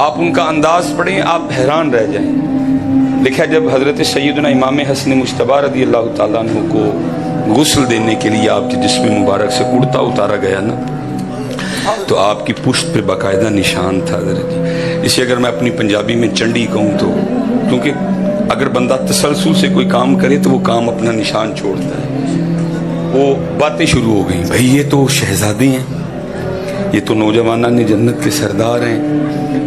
آپ ان کا انداز پڑھیں آپ حیران رہ جائیں. لکھا جب حضرت سیدنا امام حسن مجتبی رضی اللہ تعالیٰ عنہ کو غسل دینے کے لیے آپ کے جسم مبارک سے کرتا اتارا گیا نا، تو آپ کی پشت پہ باقاعدہ نشان تھا حضرت جی. اسے اگر میں اپنی پنجابی میں چنڈی کہوں تو، کیونکہ اگر بندہ تسلسل سے کوئی کام کرے تو وہ کام اپنا نشان چھوڑتا ہے. وہ باتیں شروع ہو گئیں، بھائی یہ تو شہزادے ہیں، یہ تو نوجوانان جنت کے سردار ہیں،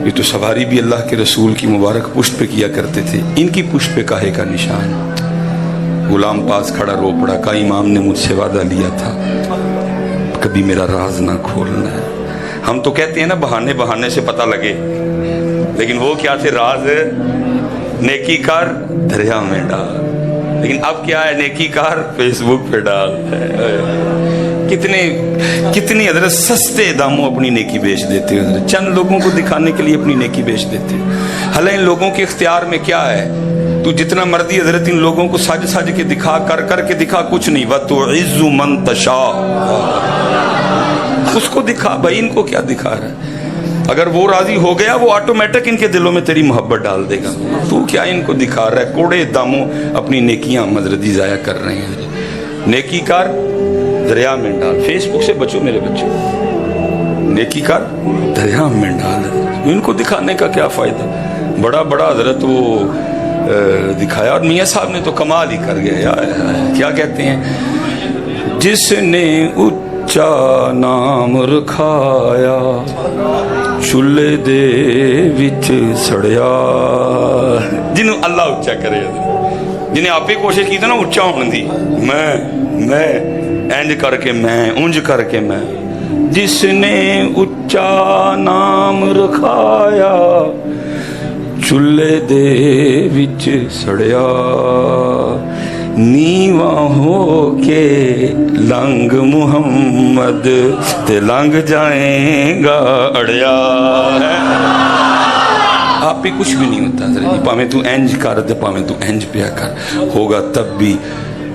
یہ تو سواری بھی اللہ کے رسول کی مبارک پشت پہ کیا کرتے تھے، ان کی پشت پہ کاہے کا نشان؟ غلام پاس کھڑا رو پڑا، کہا امام نے مجھ سے وعدہ لیا تھا کبھی میرا راز نہ کھولنا ہے. ہم تو کہتے ہیں نا بہانے بہانے سے پتہ لگے، لیکن وہ کیا تھے؟ راز نیکی کار دریا میں ڈال. لیکن اب کیا ہے؟ نیکی کار فیس بک پہ ڈال. کتنی حضرت سستے داموں اپنی نیکی بیچ دیتے حضرت، چند لوگوں کو دکھانے کے لیے اپنی نیکی بیچ دیتے. حالانکہ ان لوگوں کے اختیار میں کیا ہے؟ تو جتنا مرضی حضرت ان لوگوں کو سج سج کے دکھا، کر کے دکھا، کچھ نہیں. وَتُعِزُّ مَن تَشَاءُ، اس کو دکھا. بھائی ان کو کیا دکھا رہا ہے؟ اگر وہ راضی ہو گیا وہ آٹومیٹک ان کے دلوں میں تیری محبت ڈال دے گا. تو کیا ان کو دکھا رہا ہے؟ کوڑے داموں اپنی نیکیاں حضرت جی ضائع کر رہے ہیں. نیکی کار دریا میں ڈال. فیس بک سے بچو میرے بچوں، نیکی کار دریا میں ڈال. ان کو دکھانے کا کیا فائدہ؟ بڑا بڑا حضرت وہ دکھایا، اور میاں صاحب نے تو کمال ہی کر گیا. کیا کہتے ہیں؟ جس نے اچا نام رکھایا چولہے دے وچ سڑیا. جنہوں اللہ اچا کرے، جنہیں آپ ہی کوشش کی تھی نا اچا ہونے دی، میں انج کر کے میں انج کر کے میں. جس نے اچا نام رکھایا چولہے دے وچ سڑیا. نیواں ہو کے لنگ محمد تے لنگ جائیں گا اڑیا. آپ پہ کچھ بھی نہیں ہوتا حضرت جی، پاویں تو انج کر دے پاویں تو انج پیا کر، ہوگا تب بھی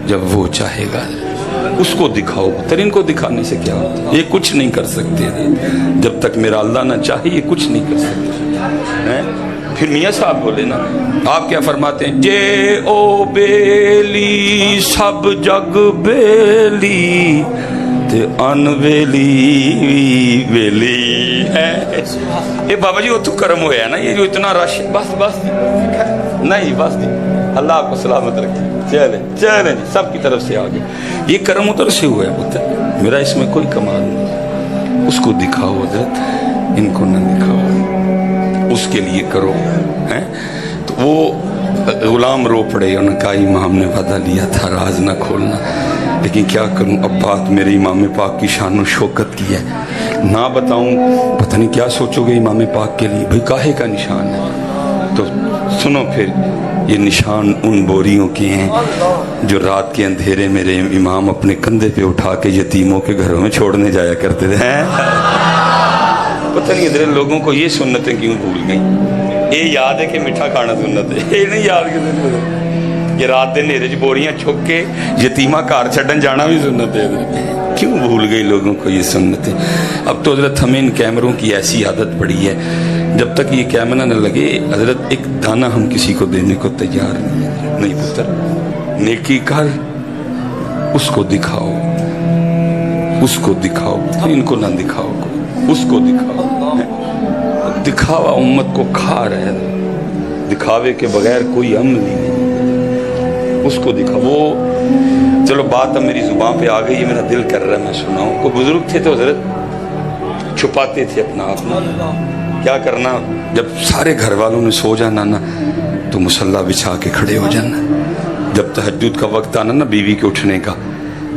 جب وہ چاہے گا. اس کو دکھاؤ. ترین کو دکھانے سے کیا ہوتا ہے؟ یہ کچھ نہیں کر سکتے جب تک میرا اللہ نہ چاہے، یہ کچھ نہیں کر سکتے. پھر میاں صاحب بولے نا، آپ کیا فرماتے ہیں؟ جے او بیلی سب جگ بیلی تے ان ویلی ویلی. یہ بابا جی وہ تو کرم ہوا ہے نا، یہ جو اتنا رش. بس نہیں، بس اللہ آپ کو سلامت رکھے. چلیں جی، سب کی طرف سے آگے. یہ کرم ادھر سے ہوا ہے پتر، میرا اس میں کوئی کمال نہیں. اس کو دکھاؤ حضرت، ان کو نہ دکھاؤ، اس کے لیے کرو. تو وہ غلام رو پڑے، انہوں نے کہا امام نے وعدہ لیا تھا راز نہ کھولنا، لیکن کیا کروں، اب بات میرے امام پاک کی شان و شوکت کی ہے، نہ بتاؤں پتہ نہیں کیا سوچو گے امام پاک کے لیے. بھئی کاہے کا نشان ہے؟ تو سنو پھر، یہ نشان ان بوریوں کے ہیں جو رات کے اندھیرے میرے امام اپنے کندھے پہ اٹھا کے یتیموں کے گھروں میں چھوڑنے جایا کرتے تھے. پتہ نہیں ادھر لوگوں کو یہ سنتیں کیوں بھول گئیں. یہ یاد ہے کہ میٹھا کھانا سنت ہے، یہ نہیں یاد کہ رات دن نیرے بوریاں چھک کے یتیمہ کار چھڈن جانا بھی سنت ہے. کیوں بھول گئی لوگوں کو یہ سنتیں؟ اب تو حضرت ہمیں ان کیمروں کی ایسی عادت پڑی ہے، جب تک یہ کیمرہ نہ لگے حضرت ایک دانہ ہم کسی کو دینے کو تیار نہیں. پتر نیکی کر، اس کو دکھاؤ، اس کو دکھاؤ، ان کو نہ دکھاؤ، اس کو دکھاؤ. دکھاوا امت کو کھا رہے ہیں، دکھاوے کے بغیر کوئی عمل نہیں. اس کو دکھاؤ. وہ چلو بات اب میری زبان پہ آ گئی ہے، میرا دل کر رہا ہے میں سناؤں. کوئی بزرگ تھے تو حضرت چھپاتے تھے اپنا آپ نا. کیا کرنا، جب سارے گھر والوں نے سو جانا نا تو مصلی بچھا کے کھڑے ہو جانا. جب تہجد کا وقت آنا نا بیوی کے اٹھنے کا،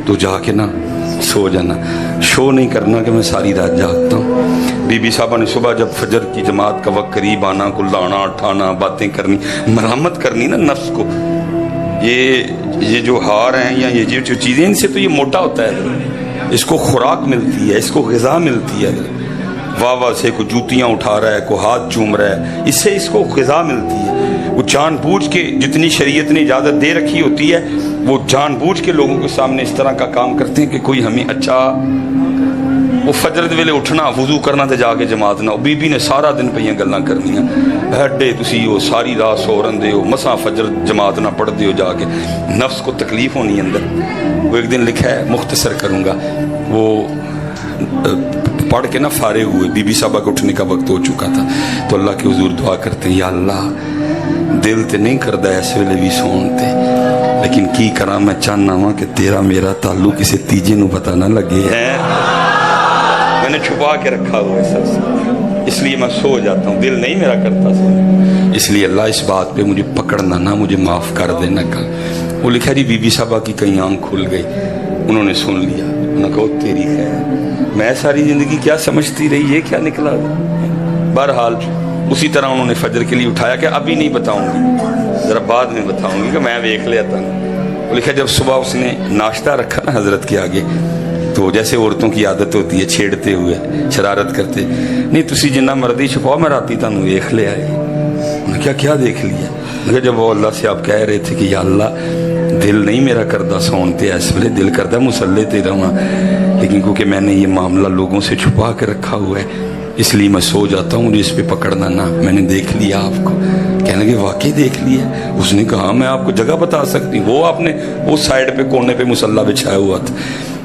تو جا کے نا سو جانا. شو نہیں کرنا کہ میں ساری رات جاگتا ہوں. بی بی صاحبہ نے صبح جب فجر کی جماعت کا وقت قریب آنا، کلانا اٹھانا، باتیں کرنی، مرحمت کرنی نا نفس کو. یہ جو ہار ہیں یا یہ جو چیزیں، ان سے تو یہ موٹا ہوتا ہے، اس کو خوراک ملتی ہے، اس کو غذا ملتی ہے. واہ سے کوئی جوتیاں اٹھا رہا ہے، کوئی ہاتھ چوم رہا ہے، اس سے اس کو غذا ملتی ہے. وہ جان بوجھ کے، جتنی شریعت نے اجازت دے رکھی ہوتی ہے، وہ جان بوجھ کے لوگوں کے سامنے اس طرح کا کام کرتے ہیں کہ کوئی ہمیں اچھا وہ فجر دے ویلے اٹھنا وضو کرنا تے جا کے جماعت نہ بی بی نے سارا دن پہ گلاں کرنیاں ہڈے تسی وہ ساری رات سو رہندے ہو مساں فجر جماعت نہ پڑھتے ہو جا کے نفس کو تکلیف ہونی اندر وہ ایک دن لکھا ہے مختصر کروں گا وہ پڑھ کے نہ فارغ ہوئے بی بی صاحبہ کے اٹھنے کا وقت ہو چکا تھا تو اللہ کے حضور دعا کرتے ہیں یا اللہ دل تے نہیں کردا اس ویلے بھی سون تے لیکن کی کراں میں چاہنا ہوں کہ تیرا میرا تعلق کسی تیجے نو پتہ نہ لگے ہے میں نے چھپا کے رکھا ہوا ہے سب سے اس لیے میں سو جاتا ہوں دل نہیں میرا کرتا سو اس لیے اللہ اس بات پہ مجھے پکڑنا نہ مجھے معاف کر دینا کا وہ لکھا جی بی بی صاحبہ کی کئی آنکھ کھل گئی انہوں نے سن لیا انہوں نے کہا تیری خیر میں ساری زندگی کیا سمجھتی رہی یہ کیا نکلا بہرحال اسی طرح انہوں نے فجر کے لیے اٹھایا کہ ابھی نہیں بتاؤں گی ذرا بعد میں بتاؤں گی کہ میں دیکھ لیتا ہوں وہ لکھا جب صبح اس نے ناشتہ رکھا نا حضرت کے آگے تو جیسے عورتوں کی عادت ہوتی ہے چھیڑتے ہوئے شرارت کرتے نہیں تسی جنہ مرضی چھپاؤ میں راتی تانوں دیکھ لے آئے انہوں نے کیا دیکھ لیا مگر جب وہ اللہ سے آپ کہہ رہے تھے کہ یا اللہ دل نہیں میرا کردہ سونتے اس ویلے دل کردہ مسلے تے رہاں لیکن کیونکہ میں نے یہ معاملہ لوگوں سے چھپا کے رکھا ہوا ہے اس لیے میں سو جاتا ہوں مجھے اس پہ پکڑنا نہ میں نے دیکھ لیا آپ کو کہنے لگے واقعی دیکھ لیا اس نے کہا میں آپ کو جگہ بتا سکتی ہوں وہ آپ نے اس سائڈ پہ کونے پہ مسلح بچھایا ہوا تھا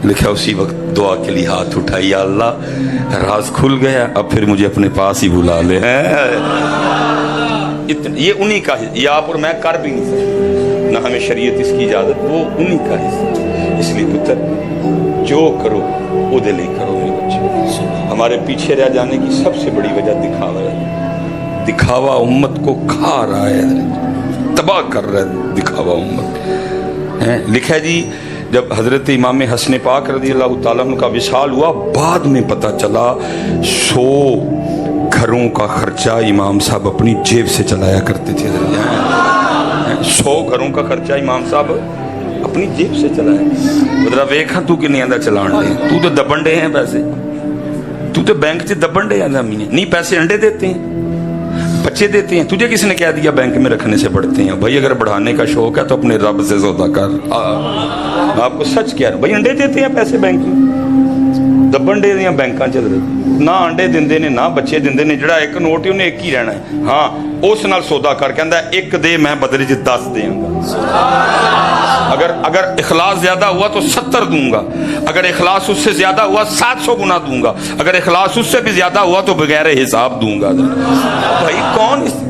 لکھا اسی وقت دعا کے لیے ہاتھ اٹھائی یا اللہ راز کھل گیا اب پھر مجھے اپنے پاس ہی بلا لے یہ انہی کا یہ آپ اور میں کر بھی نہیں سکتے نہ ہمیں شریعت اس کی اجازت وہ انہی کا حصہ اس لیے پتر جو کرو وہ دل ہی کرو میرے بچے ہمارے پیچھے رہ جانے کی سب سے بڑی وجہ دکھاوا ہے دکھاوا امت کو کھا رہا ہے تباہ کر رہا ہے دکھاوا امت لکھا ہے جی جب حضرت امام حسن پاک رضی اللہ تعالیٰ عنہ کا وصال ہوا بعد میں پتہ چلا 100 گھروں کا خرچہ امام صاحب اپنی جیب سے چلایا کرتے تھے 100 گھروں کا خرچہ امام صاحب اپنی جیب سے چلایا بدرا ویکھاں تو کہ نہیں آندہ چلان دے تو دبن دے ہیں پیسے تو بینک سے دبن دے ہیں نہیں پیسے انڈے دیتے ہیں بچے دیتے ہیں تجھے کس نے کہہ دیا بینک میں رکھنے سے بڑھتے ہیں بھائی اگر بڑھانے کا شوق ہے تو اپنے رب سے سودا کر میں آپ کو سچ کہہ رہا ہوں بھائی انڈے دیتے ہیں پیسے بینک میں دبن دے دیا بینکاں چل رہی نہ انڈے دیندے نے نہ بچے دیندے نے جڑا ایک نوٹ ہے انہیں ایک ہی رہنا ہے ہاں اس نال سودا کر کہندا ہے ایک دے میں بدلے چ 10 دیں گا اگر اخلاص زیادہ ہوا تو 70 دوں گا اگر اخلاص اس سے زیادہ ہوا 700 گنا دوں گا اگر اخلاص اس سے بھی زیادہ ہوا تو بغیر حساب دوں گا بھائی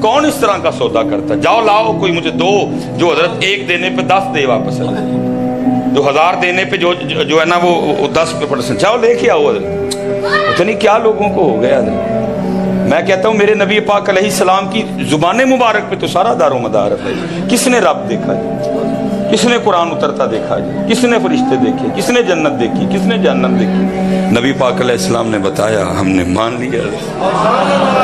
کون اس طرح کا سودا کرتا ہے جاؤ لاؤ کوئی مجھے دو جو حضرت 1 دینے پہ 10 دے واپس جو 1000 دینے پہ جو ہے نا وہ 10% جاؤ لے کے آؤ حضرت پتہ نہیں کیا لوگوں کو ہو گیا حضرت میں کہتا ہوں میرے نبی پاک علیہ السلام کی زبان مبارک پہ تو سارا دار و مدار ہے کس نے رب دیکھا جی کس نے قرآن اترتا دیکھا جی کس نے فرشتے دیکھے کس نے جنت دیکھی کس نے جہنم دیکھی نبی پاک علیہ السلام نے بتایا ہم نے مان لیا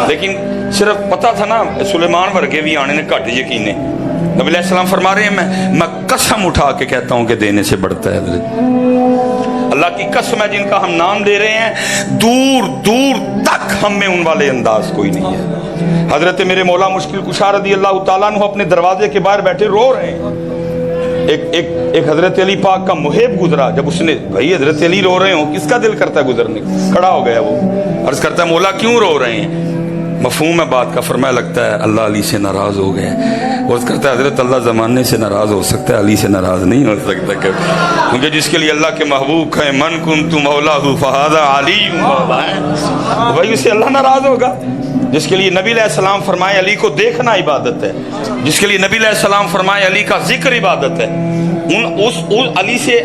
لیکن صرف پتہ تھا نا سلیمان ورگے بھی آنے نے گھٹ یقینے نبی علیہ السلام فرما رہے ہیں میں قسم اٹھا کے کہتا ہوں کہ دینے سے بڑھتا ہے حضرت اللہ کی قسم ہے جن کا ہم نام دے رہے ہیں دور دور تک ہم میں ان والے انداز کوئی نہیں ہے حضرت میرے مولا مشکل کشا رضی اللہ تعالیٰ عنہ اپنے دروازے کے باہر بیٹھے رو رہے ہیں ایک حضرت علی پاک کا محب گزرا جب اس نے بھائی حضرت علی رو رہے ہوں کس کا دل کرتا ہے گزرنے کھڑا ہو گیا وہ عرض کرتا ہے مولا کیوں رو رہے ہیں مفہوم ہے بات کا فرمایا لگتا ہے اللہ علی سے ناراض ہو گئے عرض کرتا ہے حضرت اللہ زمانے سے ناراض ہو سکتا ہے علی سے ناراض نہیں ہو سکتا کیونکہ جس کے لیے اللہ کے محبوب کہیں من کنت مولا فہذا علی مولا ہے بھائی اسے اللہ ناراض ہوگا جس کے لیے نبی علیہ السلام فرمائے علی کو دیکھنا عبادت ہے جس کے لیے نبی علیہ السلام فرمائے علی کا ذکر عبادت ہے اس علی سے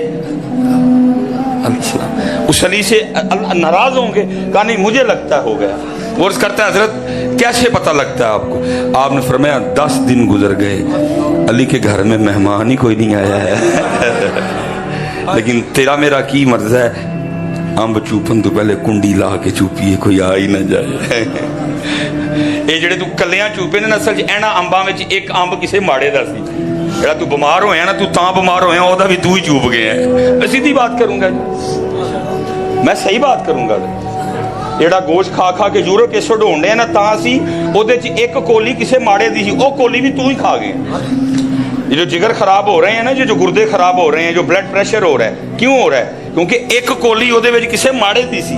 اس علی سے اللہ ناراض ہوں گے کہا نہیں مجھے لگتا ہے ہو گیا وہ عرض کرتا ہے حضرت کیسے پتہ لگتا ہے آپ کو آپ نے فرمایا 10 دن گزر گئے علی کے گھر میں مہمان ہی کوئی نہیں آیا ہے لیکن تیرا میرا کی مرض ہے امب چوپن تو پہلے کنڈی لا کے چوپیے کوئی آ ہی نہ جائے یہ جڑے تو کلیاں چوپے نے اصل چ اینا امباں وچ ایک امب کسے ماڑے دا سی جڑا تو بیمار ہویا نا تو تاں بیمار ہویا او دا بھی تو ہی چوپ گیا ہے سیدھی بات کروں گا میں صحیح بات کروں گا جڑا گوشت کھا کھا کے یورک ایسڈ ہون ڈیا نا تاں سی او دے چ ایک کولی کسے ماڑے دی سی او کولی بھی تو ہی کھا گیا یہ جو جگر خراب ہو رہے ہیں نا جو گردے خراب ہو رہے ہیں جو بلڈ پریشر ہو رہا ہے کیوں ہو رہا ہے ਕਿਉਂਕਿ ਇੱਕ ਕੋਲੀ ਉਹਦੇ ਵਿੱਚ ਕਿਸੇ ਮਾੜੇ ਦੀ ਸੀ,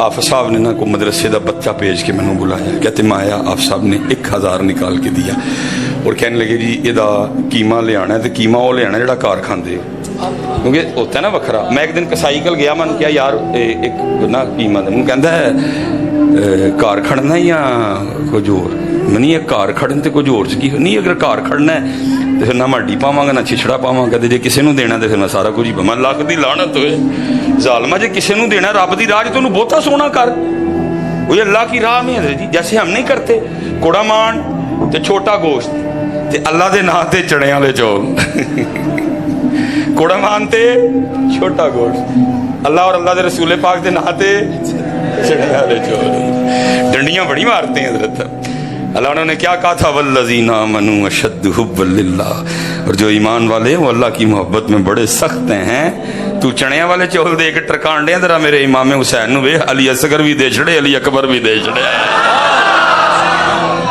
آفس صاحب نے نا کو مدرسے کا بچہ بھیج کے مینوں بلایا, کہتے میں آیا, آفس صاحب نے 1000 نکال کے دیا اور کہنے لگے جی یہ قیمہ لے آنا ہے, تو قیمہ وہ لے آنا جڑا کار کھاندے ہو, کیونکہ ہوتا ہے نا وکھرا. میں ایک دن کسائی کل گیا, میں نے کہا یار ایک نا قیمہ دے, مجھے کہندا ہے کار کھڑنا یا کچھ اور. میں نہیں کار کھڑن تے کچھ اور کی نہیں, اگر کار کھڑنا ہے تو پھر نہ میں ہڈی پاواں گا نہ چھچڑا پاواں گا, جے کسی نو دینا تو پھر میں سارا کچھ ہی پاواں. لاکھ دی لعنت ہوئے ظالما, جے کسی نو دینا رب دی راہ تو انہوں بہتا سونا کر, وہ اللہ کی راہ میں حضرت جی. جیسے ہم نہیں کرتے کوڑا مان تے چھوٹا گوشت تے اللہ دے نام تے چڑیاں والے چول, کوڑا مان تے چھوٹا گوشت اللہ اور اللہ دے رسول پاک دے نام تے چڑیاں والے چول. ڈنڈیاں بڑی مارتے ہیں حضرت. اللہ انہوں نے کیا کہا تھا, والذین آمنوا اشد حبا للہ, اور جو ایمان والے ہیں وہ اللہ کی محبت میں بڑے سخت ہیں. تو چڑیاں والے چول دے کے ٹرکان ڈے ذرا میرے امام حسین نو وے, علی اصغر بھی دے چھڑے, علی اکبر بھی دے چھڑے.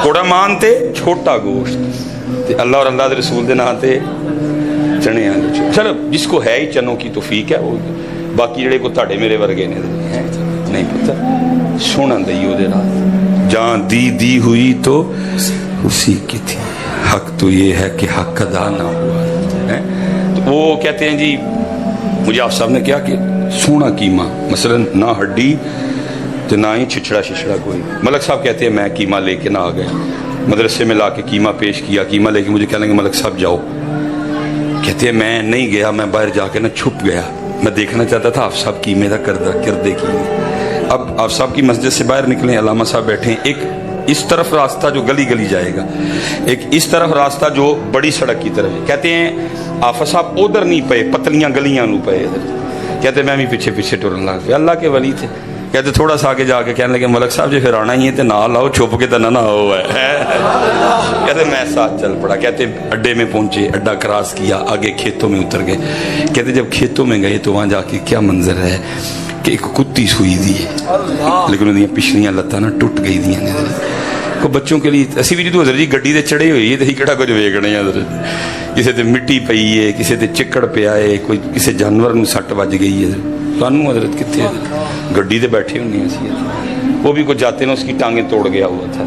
کوڑا مان تے چھوٹا گوشت تے اللہ اور اللہ دے رسول دے نام تے چنے والے چول. چلو جس کو ہے ہی چنوں کی توفیق ہے, وہ باقی جڑے کو تاڑے میرے ورگے نے نہیں پتہ سنن دئی او دے راہ. جان دی ہوئی تو اسی کی تھی, حق تو یہ ہے کہ حق ادا نہ ہوا. تو وہ کہتے ہیں جی مجھے آپ صاحب نے کیا کہ سونا قیمہ, مثلا نہ ہڈی تو نہ ہی چھچڑا شچڑا کوئی. ملک صاحب کہتے ہیں میں قیمہ لے کے نہ آ گیا, مدرسے میں لا کے قیمہ پیش کیا, قیمہ لے کے مجھے کہنے لگے ملک صاحب جاؤ. کہتے ہیں میں نہیں گیا, میں باہر جا کے نا چھپ گیا, میں دیکھنا چاہتا تھا آپ صاحب قیمے کا کردے کی. اب آپ صاحب کی مسجد سے باہر نکلیں, علامہ صاحب بیٹھے ہیں, ایک اس طرف راستہ جو گلی گلی جائے گا, ایک اس طرف راستہ جو بڑی سڑک کی طرف. کہتے ہیں آفا صاحب ادھر نہیں پئے, پتلیاں گلیاں نو پئے ادھر. کہتے میں بھی پیچھے پیچھے ٹرن لگ پیا, اللہ کے ولی تھے. کہتے تھوڑا سا آگے جا کے کہنے لگے ملک صاحب جی پھر آنا ہی ہے تو نہ لاؤ, چھپ کے تو نہ ہو ہے. کہتے میں ساتھ چل پڑا. کہتے اڈے میں پہنچے, اڈا کراس کیا, آگے کھیتوں میں اتر گئے. کہتے جب کھیتوں میں گئے تو وہاں جا کے کیا منظر ہے کہ ایک کتی سوئی دی ہے, لیکن انہیں پچھلیاں لتاں نا ٹوٹ گئی دی ہیں. کو بچوں کے لیے اسی بھی جدو حضرت جی گڈی دے چڑھے ہوئی ہے تو ہی کہڑا کچھ ویکھنے ہیں حضرت. کسی تے مٹی پئی ہے, کسی تے چکڑ پیا ہے, کوئی کسی جانور نو سٹ وج گئی ہے. سانو حضرت کتنے گڈی دے بیٹھے ہونے ہیں, وہ بھی کچھ جاتے نا اس کی ٹانگیں توڑ گیا ہوا تھا,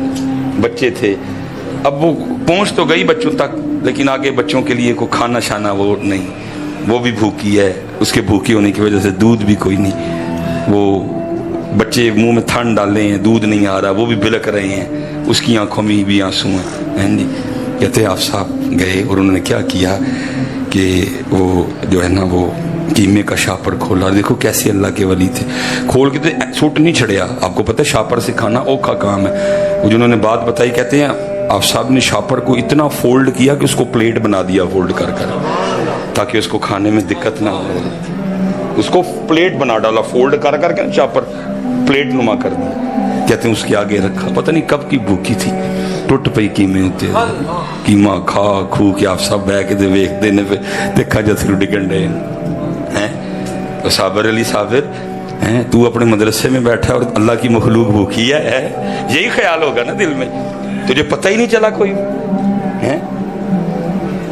بچے تھے. اب وہ پہنچ تو گئی بچوں تک, لیکن آگے بچوں کے لیے کوئی کھانا شانا وہ نہیں, وہ بھی بھوکی ہے. اس کے بھوکی ہونے کی وجہ سے دودھ بھی کوئی نہیں, وہ بچے منہ میں ٹھنڈ ڈالے ہیں, دودھ نہیں آ رہا, وہ بھی بلک رہے ہیں, اس کی آنکھوں میں بھی آنسو ہیں جی. کہتے آپ صاحب گئے اور انہوں نے کیا کیا کہ وہ جو ہے نا وہ قیمے کا شاپر کھولا. دیکھو کیسے اللہ کے ولی تھے, کھول کے تو سوٹ نہیں چھڑیا. آپ کو پتہ ہے شاپر سے کھانا اوکھا کام ہے. وہ جنہوں نے بات بتائی کہتے ہیں آپ صاحب نے شاپر کو اتنا فولڈ کیا کہ اس کو پلیٹ بنا دیا فولڈ کر کر, تاکہ اس کو کھانے میں دقت نہ ہو. اس کو پلیٹ بنا ڈالا فولڈ کر کر کے, شاپر پلیٹ نما کر دیا. کہتے ہیں اس کے آگے رکھا, پتہ نہیں کب کی بھوکی تھی, ٹوٹ پئی قیمے ہوتے, قیمہ کھا کھو کے آپ سب بہ کے دے ویک دینے پہ دیکھا جیسے ڈکن ڈے ہیں. صابر علی صابر ہیں, تو اپنے مدرسے میں بیٹھا اور اللہ کی مخلوق بھوکی ہے, یہی خیال ہوگا نا دل میں, تجھے پتہ ہی نہیں چلا کوئی ہیں.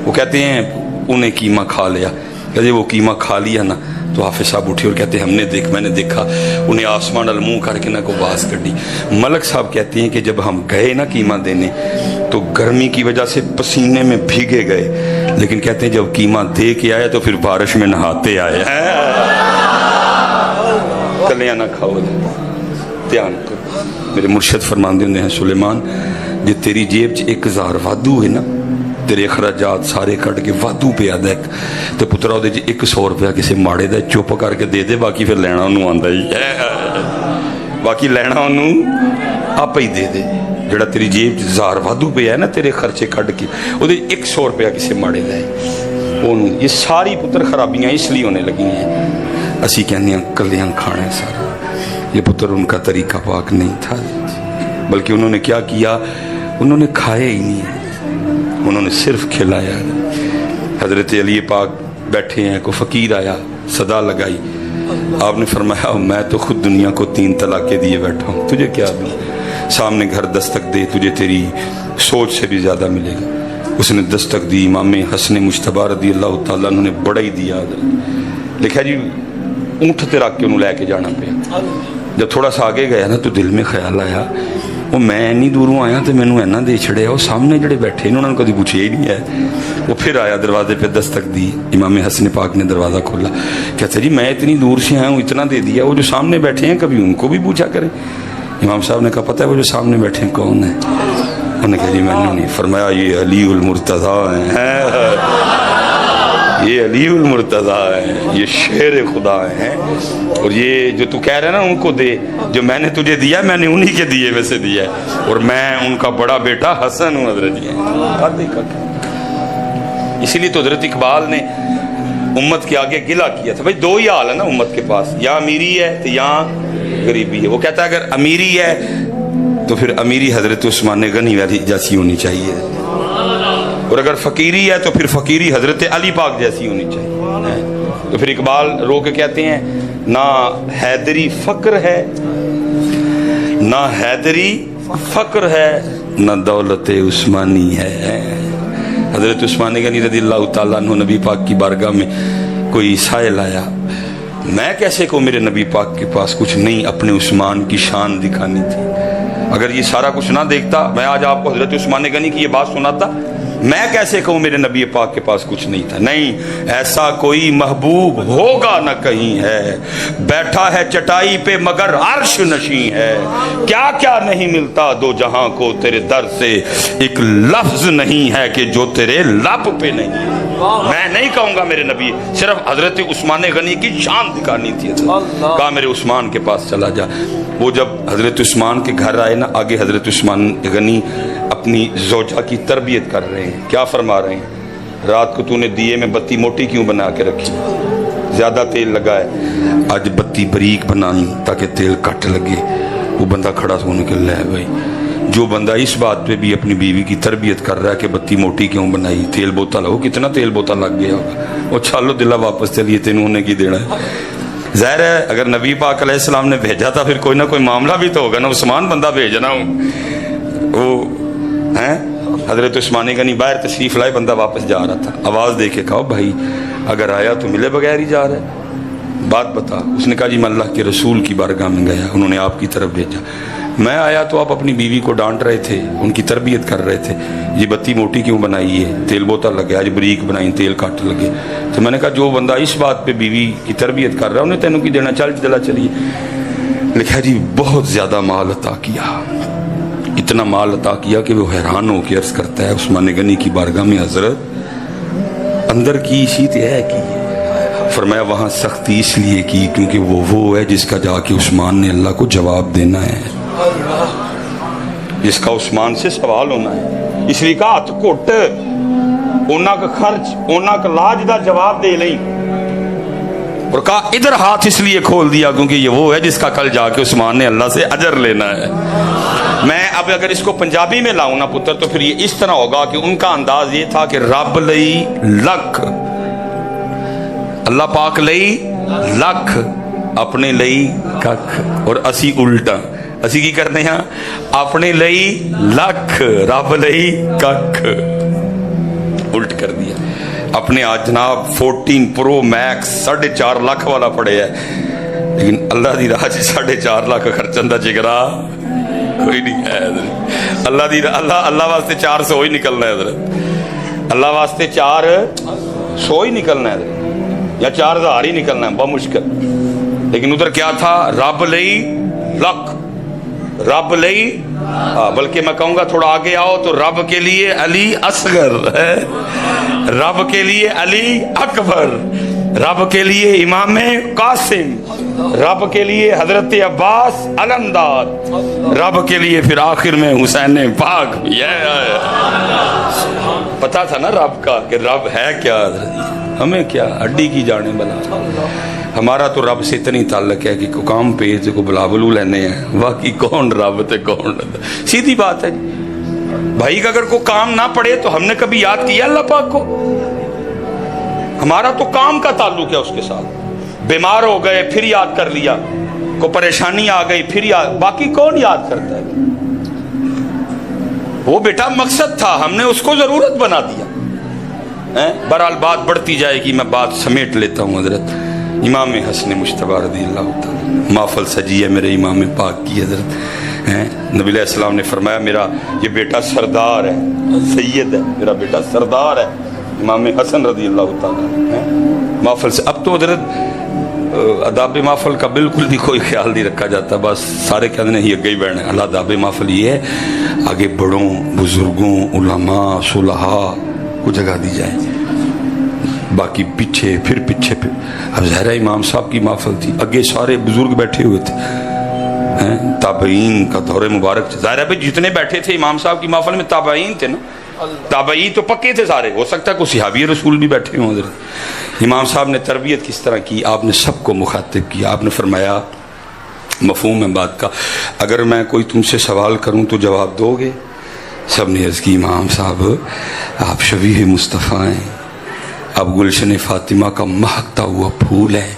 وہ کہتے ہیں انہیں قیمہ کھا لیا. کہتے وہ قیمہ کھا لیا نا تو حافظ صاحب اٹھے اور کہتے میں نے دیکھا انہیں آسمان الموں کر کے نہ کو باز کر دی. ملک صاحب کہتے ہیں کہ جب ہم گئے نا قیمہ دینے تو گرمی کی وجہ سے پسینے میں بھیگے گئے, لیکن کہتے ہیں جب قیمہ دے کے آئے تو پھر بارش میں نہاتے آئے. کلیاں نہ کھاؤ, دھیان کرو. میرے مرشد فرماندے ہوندے ہیں سلیمان جی تیری جیب 1000 وادو ہے نا, تیرے اخراجات سارے کٹ کے وادو پہ آدھا ایک, تو پترا دے جی 100 روپیہ کسی ماڑے دا چپ کر کے دے دے, باقی پھر لینا انہوں آندا ہی, باقی لینا انہوں آپ ہی دے دے. جڑا تیری جیب 1000 وادو پہ ہے نا تیرے خرچے کٹ کے, وہ دے 100 روپیہ کسی ماڑے دا ہے انہوں. یہ ساری پتر خرابیاں اس لیے ہونے لگی ہیں. اسی کہنے ہیں کلیاں کھانے سارا, یہ پتر ان کا طریقہ پاک نہیں تھا, بلکہ انہوں نے کیا کیا, انہوں نے کھائے ہی نہیں ہے, انہوں نے صرف کھلایا. حضرت علی پاک بیٹھے ہیں, کو فقیر آیا, صدا لگائی, آپ نے فرمایا میں تو خود دنیا کو 3 طلاقیں دیے بیٹھا ہوں, تجھے کیا دوں, سامنے گھر دستک دے, تجھے تیری سوچ سے بھی زیادہ ملے گا. اس نے دستک دی, امام حسن مجتبی رضی اللہ تعالیٰ انہوں نے بڑا ہی دیا. لکھا جی اونٹ تے رکھ کے انہوں لے کے جانا پیا, جب تھوڑا سا آگے گیا نا تو دل میں خیال آیا وہ میں اینی دوروں آیا تو مینوں اینا دے چھڑیا وہ سامنے جڑے بیٹھے انہوں نے کبھی پوچھا ہی نہیں ہے. وہ پھر آیا دروازے پہ دستک دی, امام حسن پاک نے دروازہ کھولا, کہتا جی میں اتنی دور سے آیا ہوں اتنا دے دیا, وہ جو سامنے بیٹھے ہیں کبھی ان کو بھی پوچھا کریں. امام صاحب نے کہا پتہ ہے وہ جو سامنے بیٹھے ہیں کون ہیں؟ انہوں نے کہا جی میں نے نہیں. فرمایا یہ علی المرتضیٰ ہیں, یہ علی المرتضیٰ ہیں, یہ شیر خدا ہیں, اور یہ جو تو کہہ رہے ہیں نا ان کو دے, جو میں نے تجھے دیا میں نے انہی کے دیے ویسے دیا ہے, اور میں ان کا بڑا بیٹا حسن ہوں حضرت جی. اسی لیے تو حضرت اقبال نے امت کے آگے گلہ کیا تھا, بھائی دو ہی حال ہے نا امت کے پاس, یا امیری ہے تو یا غریبی ہے. وہ کہتا ہے اگر امیری ہے تو پھر امیری حضرت عثمان غنی جیسی ہونی چاہیے, اور اگر فقیری ہے تو پھر فقیری حضرت علی پاک جیسی ہونی چاہیے. تو پھر اقبال رو کے کہتے ہیں نہ حیدری فقر ہے, نہ حیدری فقر ہے, نہ دولت عثمانی ہے. حضرت عثمان غنی رضی اللہ تعالیٰ عنہ نبی پاک کی بارگاہ میں کوئی سائل آیا, میں کیسے کو میرے نبی پاک کے پاس کچھ نہیں, اپنے عثمان کی شان دکھانی تھی. اگر یہ سارا کچھ نہ دیکھتا میں آج آپ کو حضرت عثمان غنی کی یہ بات سناتا, میں کیسے کہوں میرے نبی پاک کے پاس کچھ نہیں تھا. نہیں, ایسا کوئی محبوب ہوگا نہ کہیں ہے, بیٹھا ہے چٹائی پہ مگر عرش نشیں ہے. کیا کیا نہیں ملتا دو جہاں کو تیرے در سے, ایک لفظ نہیں ہے کہ جو تیرے لب پہ نہیں. میں نہیں کہوں گا میرے نبی, صرف حضرت عثمان غنی کی شان دکھانی تھی. کہا میرے عثمان کے پاس چلا جا. وہ جب حضرت عثمان کے گھر آئے نا, آگے حضرت عثمان غنی اپنی زوجہ کی تربیت کر رہے ہیں. کیا فرما رہے ہیں؟ رات کو تو نے دیے میں بتی موٹی کیوں بنا کے رکھی, زیادہ تیل لگا ہے, آج بتی بریک بنانی تاکہ تیل کٹ لگے. وہ بندہ کھڑا تھا, انہوں نے کہا لے بھائی, جو بندہ اس بات پہ بھی اپنی بیوی کی تربیت کر رہا ہے کہ بتی موٹی کیوں بنائی, تیل بوتا لگو, کتنا تیل بوتا لگ گیا ہوگا, وہ چالو دلہ واپس چلیے تینوں نے کی دینا ہے. ظاہر ہے اگر نبی پاک علیہ السلام نے بھیجا تھا پھر کوئی نہ کوئی معاملہ بھی تو ہوگا نا. عثمان بندہ بھیجنا ہوں, وہ ہیں حضرت عثمان غنی باہر تشریف لائے, بندہ واپس جا رہا تھا, آواز دے کے کہا بھائی اگر آیا تو ملے بغیر ہی جا رہا ہے, بات بتا. اس نے کہا جی میں اللہ کے رسول کی بارگاہ میں گیا, انہوں نے آپ کی طرف بھیجا. میں آیا تو آپ اپنی بیوی کو ڈانٹ رہے تھے, ان کی تربیت کر رہے تھے, یہ بتی موٹی کیوں بنائی ہے, تیل بوتا لگے, آج بریک بنائی تیل کٹ لگے. تو میں نے کہا جو بندہ اس بات پہ بیوی کی تربیت کر رہا ہے انہیں تینوں کی دینا, چل چلا چلیے. لکھا جی بہت زیادہ مال عطا کیا, اتنا مال عطا کیا کہ وہ حیران ہو کے عرض کرتا ہے عثمان غنی کی بارگاہ میں, حضرت اندر کی شیت ہے کی. فرمایا وہاں سختی اس لیے کی کیونکہ وہ ہے جس کا جا کے عثمان نے اللہ کو جواب دینا ہے, جس کا عثمان سے سوال ہونا ہے. اس لیے کہا ہاتھ کٹ اونا کا خرچ اونا کا لاج دا جواب دے لیں, اور کہا ادھر ہاتھ اس لیے کھول دیا کیونکہ یہ وہ ہے جس کا کل جا کے عثمان نے اللہ سے اجر لینا ہے. میں اب اگر اس کو پنجابی میں لاؤں نا پتر تو پھر یہ اس طرح ہوگا کہ ان کا انداز یہ تھا کہ رب لئی لکھ, اللہ پاک لئی لکھ, اپنے لئی ککھ, اور اسی الٹا, اسی کی کرنے ہیں اپنے لئی لکھ رب لئی ککھ, الٹ کر دیا. اپنے آج جناب 14 پرو میکس 4.5 لاکھ والا پڑے ہے, لیکن اللہ دی راہ 4.5 لاکھ خرچن دا جگرا کوئی نہیں ہے. اللہ دی اللہ واسطے 400 ہی نکلنا ہے حضرت, اللہ واسطے 400 ہی نکلنا ہے یا 4000 ہی نکلنا ہے, بہت مشکل. لیکن ادھر کیا تھا, رب لئی لکھ, رب لئی, بلکہ میں کہوں گا تھوڑا آگے آؤ تو رب کے لیے علی اصغر ہے, رب کے لیے علی اکبر, رب کے لیے امام قاسم, رب کے لیے حضرت عباس علمدار, رب کے لیے پھر آخر میں حسین پاک. پتا تھا نا رب کا کہ رب ہے کیا, ہمیں کیا ہڈی کی جانے بلا. ہمارا تو رب سے اتنی تعلق ہے کہ کام پیج کو بلا بلو لینے ہیں, باقی کون رب تے کون, سیدھی بات ہے بھائی. اگر کوئی کام نہ پڑے تو ہم نے کبھی یاد کیا اللہ پاک کو؟ ہمارا تو کام کا تعلق ہے اس کے ساتھ. بیمار ہو گئے پھر یاد کر لیا, کو پریشانی آ گئی پھر یاد, باقی کون یاد کرتا ہے؟ وہ بیٹا مقصد تھا, ہم نے اس کو ضرورت بنا دیا. بہرحال بات بڑھتی جائے گی, میں بات سمیٹ لیتا ہوں حضرت. امام حسن مشتبہ رضی اللہ تعالیٰ، محفل سجی ہے میرے امام پاک کی حضرت ہیں، نبی علیہ السلام نے فرمایا میرا یہ بیٹا سردار ہے، سید ہے، میرا بیٹا سردار ہے، امام حسن رضی اللہ تعالیٰ ہیں محفل سے۔ اب تو حضرت آداب محفل کا بالکل بھی کوئی خیال نہیں رکھا جاتا، بس سارے کہتے ہیں یہ گئی بیٹھنا۔ اللہ آداب محفل یہ ہے آگے بڑوں بزرگوں علماء صلحاء کو جگہ دی جائے، باقی پیچھے پھر پیچھے پھر۔ اب ظاہر امام صاحب کی محفل تھی، اگے سارے بزرگ بیٹھے ہوئے تھے، تابعین کا دور مبارک، ظاہر ہے جتنے بیٹھے تھے امام صاحب کی محفل میں تابعین تھے نا، تابعین تو پکے تھے سارے، ہو سکتا ہے کوئی صحابی رسول بھی بیٹھے ہوں حضرت۔ امام صاحب نے تربیت کس طرح کی، آپ نے سب کو مخاطب کیا، آپ نے فرمایا مفہوم ہے بات کا، اگر میں کوئی تم سے سوال کروں تو جواب دو گے؟ سب نے عرض کی امام صاحب آپ شبیہ مصطفیٰ ہیں، آپ گلشن فاطمہ کا مہکتا ہوا پھول ہے،